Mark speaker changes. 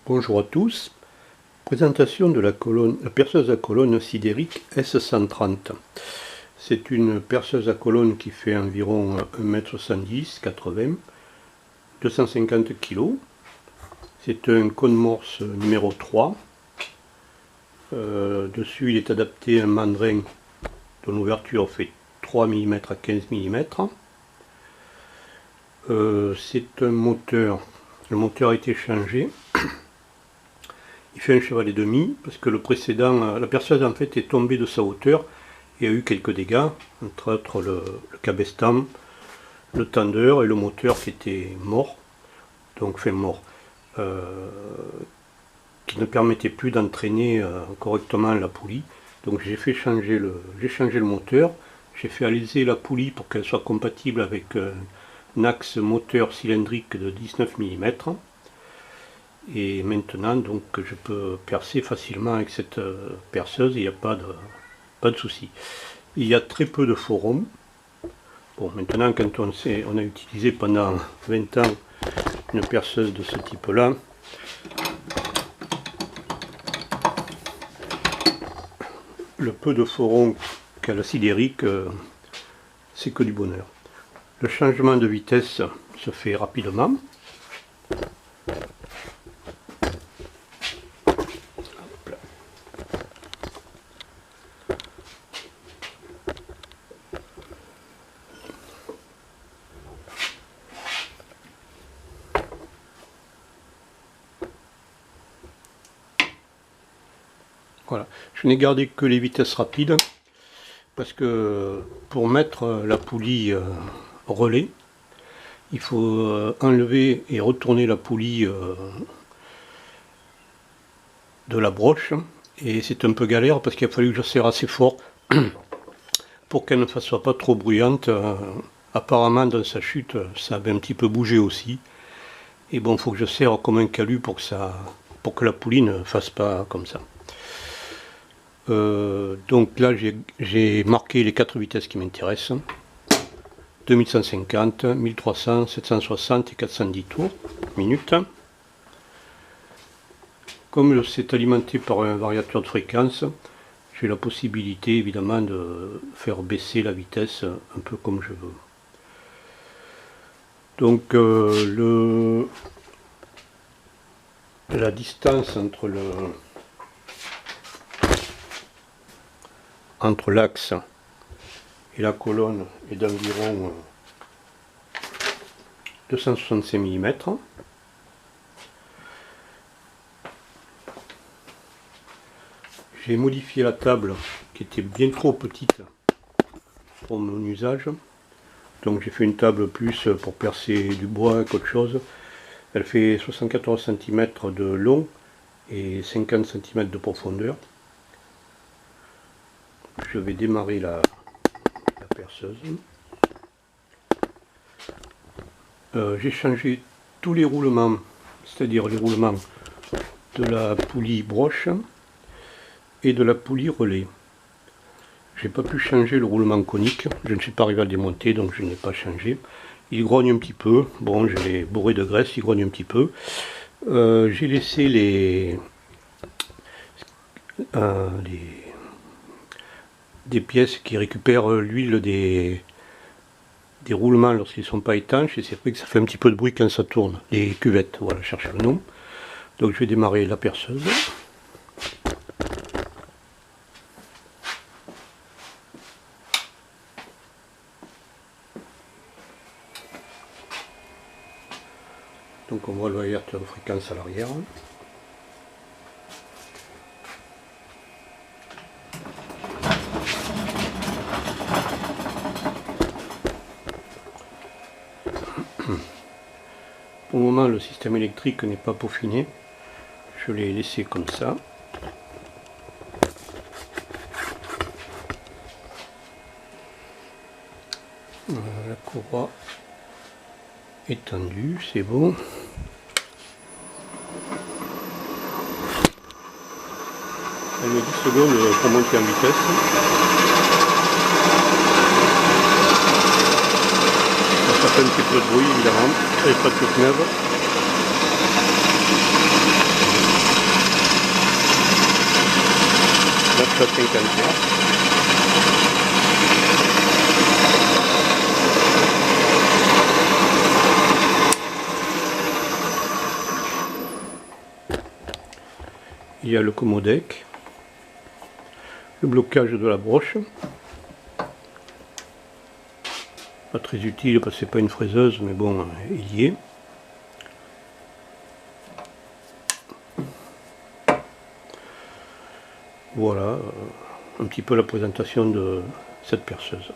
Speaker 1: Bonjour à tous. Présentation de la perceuse à colonne Sideric S130. C'est une perceuse à colonne qui fait environ 1,70 m, 80, 250 kg. C'est un cône morse numéro 3. Dessus il est adapté un mandrin dont l'ouverture fait 3 mm à 15 mm. C'est un moteur. Le moteur a été changé. Il fait un cheval et demi parce que le précédent, la perceuse en fait est tombée de sa hauteur et a eu quelques dégâts, entre autres le cabestan, le tendeur et le moteur qui était mort, donc fait mort, qui ne permettait plus d'entraîner correctement la poulie. Donc j'ai changé le moteur, j'ai fait aliser la poulie pour qu'elle soit compatible avec un axe moteur cylindrique de 19 mm. Et maintenant donc je peux percer facilement avec cette perceuse, il n'y a pas de souci. Il y a très peu de forums. Bon, maintenant quand on a utilisé pendant 20 ans une perceuse de ce type là, le peu de forums qu'a la Sideric, c'est que du bonheur. Le changement de vitesse se fait rapidement. Voilà, je n'ai gardé que les vitesses rapides parce que pour mettre la poulie relais, il faut enlever et retourner la poulie de la broche et c'est un peu galère parce qu'il a fallu que je serre assez fort pour qu'elle ne soit pas trop bruyante. Apparemment dans sa chute ça avait un petit peu bougé aussi et bon, il faut que je serre comme un calu pour que la poulie ne fasse pas comme ça. Donc là j'ai marqué les 4 vitesses qui m'intéressent: 2150, 1300, 760 et 410 tours minute. Comme c'est alimenté par un variateur de fréquence, j'ai la possibilité évidemment de faire baisser la vitesse un peu comme je veux. Donc la distance entre l'axe et la colonne est d'environ 265 mm. J'ai modifié la table qui était bien trop petite pour mon usage, donc j'ai fait une table plus pour percer du bois qu'autre chose. Elle fait 74 cm de long et 50 cm de profondeur. Je vais démarrer la perceuse. J'ai changé tous les roulements, c'est-à-dire les roulements de la poulie broche et de la poulie relais. J'ai pas pu changer le roulement conique, je ne suis pas arrivé à le démonter, donc je n'ai pas changé. Il grogne un petit peu, bon, je l'ai bourré de graisse, il grogne un petit peu. J'ai laissé des pièces qui récupèrent l'huile des roulements lorsqu'ils ne sont pas étanches, et c'est vrai que ça fait un petit peu de bruit quand ça tourne, les cuvettes, voilà, cherchez le nom. Donc je vais démarrer la perceuse. Donc on voit le variateur de fréquence à l'arrière. Pour le moment le système électrique n'est pas peaufiné, je l'ai laissé comme ça. La courroie est tendue, c'est bon. Elle met 10 secondes pour monter en vitesse. Ça fait un petit peu de bruit évidemment, elle n'est pas toute neuve. à 50 Hz. Il y a le commodec, le blocage de la broche, pas très utile parce que c'est pas une fraiseuse, mais bon, il y est. Voilà un petit peu la présentation de cette perceuse.